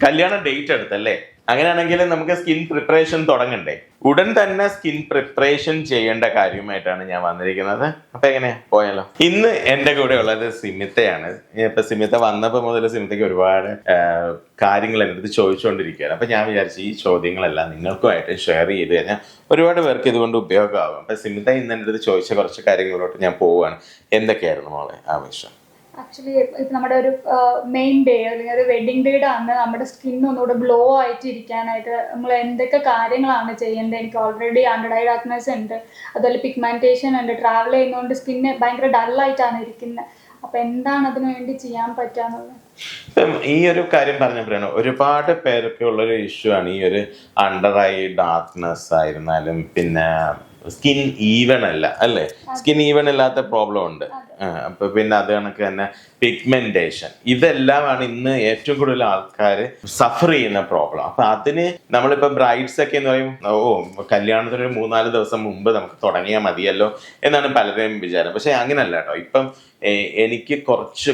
കല്യാണ ഡേറ്റ് എടുത്തല്ലേ? അങ്ങനെയാണെങ്കിൽ നമുക്ക് സ്കിൻ പ്രിപ്പറേഷൻ തുടങ്ങണ്ടേ? ഉടൻ തന്നെ സ്കിൻ പ്രിപ്പറേഷൻ ചെയ്യേണ്ട കാര്യമായിട്ടാണ് ഞാൻ വന്നിരിക്കുന്നത്. അപ്പൊ എങ്ങനെ പോയാലോ? ഇന്ന് എന്റെ കൂടെ ഉള്ളത് സിമിത്തയാണ്. ഇപ്പൊ സിമിത്ത വന്നപ്പോ മുതൽ സിമിത്തയ്ക്ക് ഒരുപാട് കാര്യങ്ങൾ എൻ്റെ അടുത്ത് ചോദിച്ചുകൊണ്ടിരിക്കുകയാണ്. അപ്പൊ ഞാൻ വിചാരിച്ചു ഈ ചോദ്യങ്ങളെല്ലാം നിങ്ങൾക്കുമായിട്ട് ഷെയർ ചെയ്ത് കഴിഞ്ഞാൽ ഒരുപാട് പേർക്ക് ഇതുകൊണ്ട് ഉപയോഗമാകും. അപ്പൊ സിമിത്ത ഇന്ന് എൻ്റെ അടുത്ത് ചോദിച്ച കുറച്ച് കാര്യങ്ങളിലോട്ട് ഞാൻ പോവുകയാണ്. എന്തൊക്കെയായിരുന്നു മോളെ ആവശ്യം? ആക്ച്വലി ഇപ്പം നമ്മുടെ ഒരു മെയിൻ ഡേ അല്ലെങ്കിൽ ഒരു വെഡിങ് ഡേയുടെ അന്ന് നമ്മുടെ സ്കിൻ ഒന്നുകൂടെ ഗ്ലോ ആയിട്ട് ഇരിക്കാനായിട്ട് നമ്മൾ എന്തൊക്കെ കാര്യങ്ങളാണ് ചെയ്യേണ്ടത്? എനിക്ക് ഓൾറെഡി അണ്ടർ ഐ ഡാർക്ക്നെസ് ഉണ്ട്, അതുപോലെ പിഗ്മെന്റേഷൻ ഉണ്ട്, ട്രാവൽ ചെയ്യുന്നതുകൊണ്ട് സ്കിന്ന് ഭയങ്കര ഡള്ളായിട്ടാണ് ഇരിക്കുന്നത്. അപ്പം എന്താണ് അതിനു വേണ്ടി ചെയ്യാൻ പറ്റുക? ഈ ഒരു കാര്യം പറഞ്ഞപ്പോഴാണ് ഒരുപാട് പേർക്ക് ഉള്ളൊരു ഇഷ്യൂ ആണ് ഈ ഒരു അണ്ടർ ഐ ഡാർക്ക്നെസ് ആയിരുന്നാലും പിന്നെ സ്കിൻ ഈവൺ അല്ല അല്ലേ? സ്കിൻ ഈവൺ അല്ലാത്ത പ്രോബ്ലം ഉണ്ട്. അപ്പൊ പിന്നെ അത് കണക്ക് തന്നെ പിഗ്മെന്റേഷൻ, ഇതെല്ലാമാണ് ഇന്ന് ഏറ്റവും കൂടുതൽ ആൾക്കാർ സഫർ ചെയ്യുന്ന പ്രോബ്ലം. അപ്പൊ അതിന് നമ്മളിപ്പോ ബ്രൈഡ്സ് ഒക്കെ എന്ന് പറയും, കല്യാണത്തിന് ഒരു 3-4 ദിവസം മുമ്പ് നമുക്ക് തുടങ്ങിയാൽ മതിയല്ലോ എന്നാണ് പലരുടെയും വിചാരം. പക്ഷെ അങ്ങനല്ല കേട്ടോ. ഇപ്പം എനിക്ക് കുറച്ച്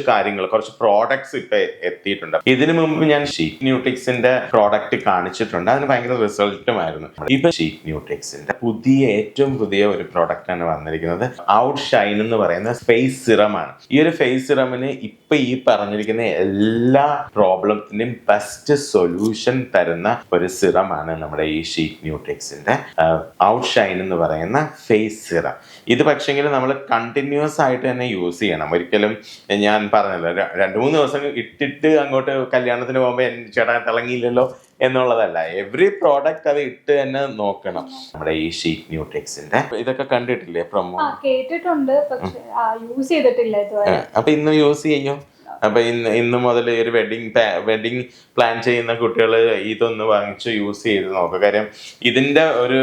പ്രോഡക്ട്സ് ഇപ്പൊ എത്തിയിട്ടുണ്ട്. ഇതിനു മുമ്പ് ഞാൻ ഷീക്ക് ന്യൂട്രിക്സിന്റെ പ്രോഡക്റ്റ് കാണിച്ചിട്ടുണ്ട്. അതിന് ഭയങ്കര റിസൾട്ടുമായിരുന്നു. ഇപ്പൊ ഷീക്ക് ന്യൂട്രിക്സിന്റെ ഏറ്റവും പുതിയ ഒരു പ്രോഡക്റ്റ് ആണ് വന്നിരിക്കുന്നത്. ഔട്ട് ഷൈൻ എന്ന് പറയുന്ന ഫേസ് സിറം ആണ്. ഈ ഒരു ഫേസ് സിറമിന് ഇപ്പൊ ഈ പറഞ്ഞിരിക്കുന്ന എല്ലാ പ്രോബ്ലത്തിന്റെയും ബെസ്റ്റ് സൊല്യൂഷൻ തരുന്ന ഒരു സിറമാണ് നമ്മുടെ ഈ ഷീക്ക് ന്യൂട്രിക്സിന്റെ ഔട്ട് ഷൈൻ എന്ന് പറയുന്ന ഫേസ് സിറം. ഇത് പക്ഷെങ്കിൽ നമ്മൾ കണ്ടിന്യൂസ് ആയിട്ട് തന്നെ യൂസ് ചെയ്യണം. ഒരിക്കലും ഞാൻ പറഞ്ഞല്ലോ 2-3 ദിവസം ഇട്ടിട്ട് അങ്ങോട്ട് കല്യാണത്തിന് പോകുമ്പോൾ ചേട്ടാ തിളങ്ങിയില്ലല്ലോ എന്നുള്ളതല്ല. എവറി പ്രോഡക്റ്റ് അത് ഇട്ട് തന്നെ നോക്കണം. നമ്മുടെ ഈ ഷീക്ക് ന്യൂട്രിക്സിന്റെ ഇതൊക്കെ കണ്ടിട്ടില്ലേ പ്രൊമോ? കേട്ടിട്ടുണ്ട്, പക്ഷെ യൂസ് ചെയ്തിട്ടില്ല ഇതുവരെ. അപ്പൊ ഇന്ന് യൂസ് ചെയ്യും. അപ്പൊ ഇന്ന് മുതൽ ഒരു വെഡിങ് പ്ലാൻ ചെയ്യുന്ന കുട്ടികൾ ഇതൊന്ന് വാങ്ങിച്ച് യൂസ് ചെയ്ത് നോക്കുക. കാര്യം ഇതിന്റെ ഒരു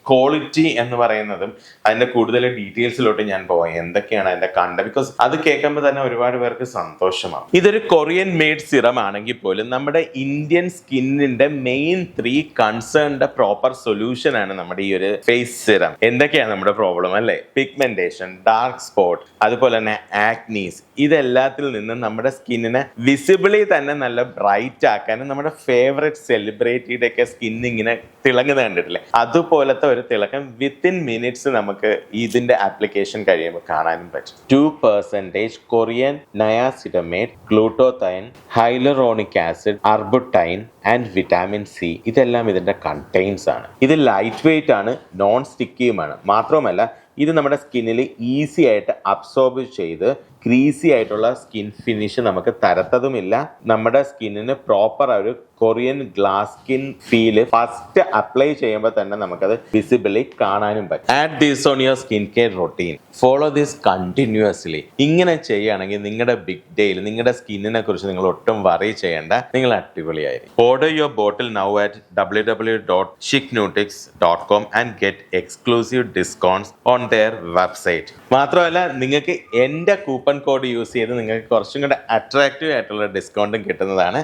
ക്വാളിറ്റി എന്ന് പറയുന്നതും അതിന്റെ കൂടുതൽ ഡീറ്റെയിൽസിലോട്ട് ഞാൻ പോവാം, എന്തൊക്കെയാണ് അതിന്റെ ബിക്കോസ് അത് കേൾക്കുമ്പോൾ തന്നെ ഒരുപാട് പേർക്ക് സന്തോഷമാണ്. ഇതൊരു കൊറിയൻ മെയ്ഡ് സിറം ആണെങ്കിൽ പോലും നമ്മുടെ ഇന്ത്യൻ സ്കിന്നിന്റെ മെയിൻ 3 കൺസേണിന്റെ പ്രോപ്പർ സൊല്യൂഷൻ ആണ് നമ്മുടെ ഈ ഒരു ഫേസ് സിറം. എന്തൊക്കെയാണ് നമ്മുടെ പ്രോബ്ലം അല്ലേ? പിഗ്മെന്റേഷൻ, ഡാർക്ക് സ്പോട്ട്, അതുപോലെ തന്നെ ആക്നീസ്, ഇതെല്ലാത്തിൽ നിന്നും നമ്മുടെ സ്കിന്നിനെ വിസിബിളി തന്നെ നല്ല ബ്രൈറ്റ് ആക്കാനും നമ്മുടെ ഫേവറേറ്റ് സെലിബ്രിറ്റിയുടെ ഒക്കെ സ്കിൻ ഇങ്ങനെ തിളങ്ങുന്നത് കണ്ടിട്ടില്ലേ? അതുപോലത്തെ ഒരു തിളക്കം വിത്തിൻ മിനിറ്റ്സ് നമുക്ക് ഇതിന്റെ ആപ്ലിക്കേഷൻ കഴിയുമ്പോൾ കാണാനും പറ്റും. 2% Korean niacinamide, glutathione, hyaluronic acid, arbutin and vitamin C, ഇതെല്ലാം ഇതിന്റെ കണ്ടെയ്ൻസ് ആണ്. ഇത് ലൈറ്റ് വെയിറ്റ് ആണ്, നോൺ സ്റ്റിക്കിയുമാണ്. മാത്രമല്ല ഇത് നമ്മുടെ സ്കിന്നിൽ ഈസി ആയിട്ട് അബ്സോർബ് ചെയ്ത് ക്രീസി ആയിട്ടുള്ള സ്കിൻ ഫിനിഷ് നമുക്ക് തരത്തതുമില്ല. നമ്മുടെ സ്കിന്നിന് പ്രോപ്പർ ഒരു Korean glass skin feel first apply ചെയ്യുമ്പോൾ തന്നെ നമുക്കത് വിസിബിളി കാണാനും പറ്റും. Add this on your skin care routine, follow this continuously. ഇങ്ങനെ ചെയ്യുകയാണെങ്കിൽ നിങ്ങളുടെ ബിഗ് ഡേയിൽ നിങ്ങളുടെ സ്കിന്നിനെ കുറിച്ച് നിങ്ങൾ ഒട്ടും വറി ചെയ്യേണ്ട, നിങ്ങൾ അടിപൊളിയായിരിക്കും. Order your bottle now at www.chicknutix.com and get exclusive discounts on their website. മാത്രമല്ല നിങ്ങൾക്ക് എൻ്റെ കൂപ്പൺ കോഡ് യൂസ് ചെയ്ത് നിങ്ങൾക്ക് കുറച്ചും കൂടെ അട്രാക്റ്റീവ് ആയിട്ടുള്ള ഡിസ്കൗണ്ടും കിട്ടുന്നതാണ്.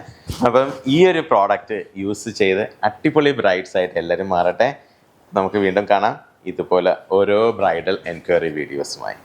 അപ്പം ഈ ഒരു പ്രോഡക്റ്റ് യൂസ് ചെയ്ത് അടിപൊളി ബ്രൈഡ്സ് ആയിട്ട് എല്ലാവരും മാറട്ടെ. നമുക്ക് വീണ്ടും കാണാം ഇതുപോലെ ഓരോ ബ്രൈഡൽ എൻക്വയറി വീഡിയോസുമായി.